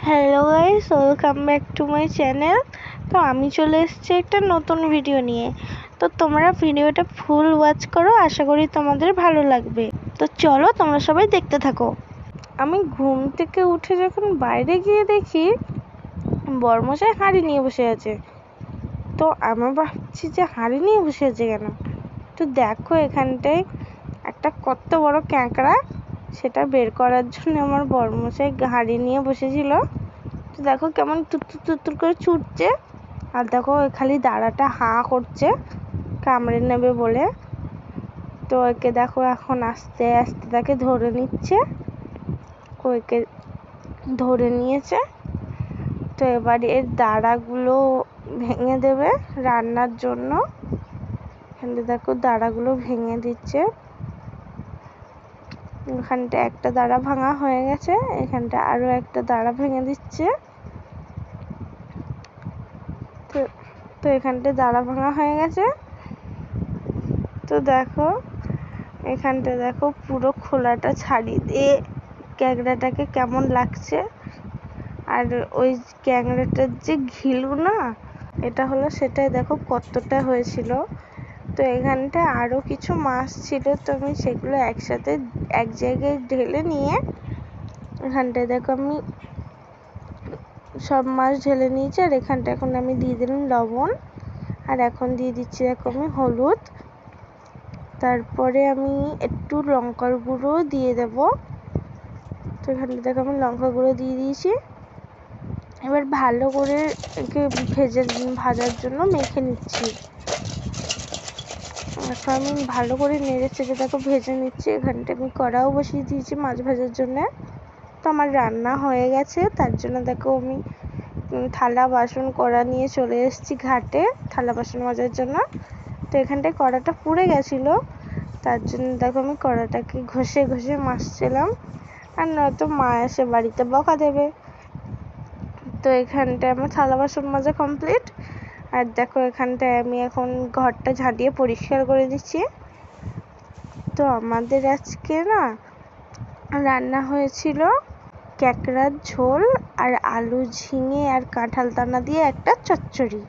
Hello guys, welcome back to my channel. তো আমি চলে এসেছি একটা নতুন ভিডিও নিয়ে। তো তোমরা ভিডিওটা ফুল ওয়াচ করো, আশা করি তোমাদের ভালো লাগবে। তো চলো তোমরা সবাই দেখতে থাকো। আমি ঘুম থেকে উঠে যখন বাইরে গিয়ে দেখি বরমশাই হাঁড়ি নিয়ে বসে আছে। তো আমি ভাবছি যে হাঁড়ি নিয়ে বসে আছে কেন। তো দেখো এখানটায় একটা কত বড় ক্যাঁকড়া, সেটা বের করার জন্য আমার বরমশাই হাঁড়ি নিয়ে বসেছিল। তো দেখো কেমন তুত্তুর তুত্তুর করে ছুটছে, আর দেখো খালি দাঁড়াটা হাঁ করছে কামড়ে নেবে বলে। তো ওকে দেখো এখন আস্তে আস্তে তাকে ধরে নিচ্ছে, ওকে ধরে নিয়েছে। তো এবার এর দাঁড়াগুলো ভেঙে দেবে রান্নার জন্য। এখানে দেখো দাঁড়াগুলো ভেঙে দিচ্ছে। এখানটা একটা দাঁড়া ভাঙা হয়ে গেছে, এখানটা আরো একটা দাঁড়া ভেঙে দিচ্ছে। তো এখানটা দাঁড়া ভাঙা হয়ে গেছে। তো দেখো এখানটা দেখো পুরো খোলাটা ছাড়িয়ে দিয়ে ক্যাংড়াটাকে কেমন লাগছে। আর ওই ক্যাংড়াটার যে ঘিলু না, এটা হলো সেটাই দেখো কতটা হয়েছিল। তো এখানটা আরো কিছু মাছ ছিল, তো আমি সেগুলো একসাথে এক জায়গায় ঢেলে নিয়ে এখানটায় দেখো আমি সব মাছ ঢেলে নিয়েছি। আর এখানটা এখন আমি দিয়ে দিলাম লবণ, আর এখন দিয়ে দিচ্ছি দেখো আমি হলুদ, তারপরে আমি একটু লঙ্কার গুঁড়ো দিয়ে দেব। তো এখানে দেখো আমি লঙ্কা গুঁড়ো দিয়ে দিয়েছি। এবার ভালো করে একে ভাজার জন্য মেখে নিচ্ছি। এখন আমি ভালো করে নেড়ে চেড়ে দেখো ভেজে নিচ্ছি। এখানটা আমি কড়াও বসিয়ে দিয়েছি মাছ ভাজার জন্য। তো আমার রান্না হয়ে গেছে, তার জন্য দেখো আমি থালা বাসন কড়া নিয়ে চলে এসেছি ঘাটে থালা বাসন মাজার জন্য। তো এখানটায় কড়াটা পুড়ে গেছিলো, তার জন্য দেখো আমি কড়াটাকে ঘষে ঘষে মাজছিলাম, আর নয়তো মা এসে বাড়িতে বকা দেবে। তো এখানটায় আমার থালা বাসন মাজা কমপ্লিট। আর দেখো এখানটায় আমি এখন ঘরটা ঝাঁটিয়ে পরিষ্কার করে দিচ্ছি। তো আমাদের আজকে না রান্না হয়েছিল ক্যাঁকড়ার ঝোল আর আলু ঝিঙে আর কাঁঠাল দানা দিয়ে একটা চচ্চড়ি।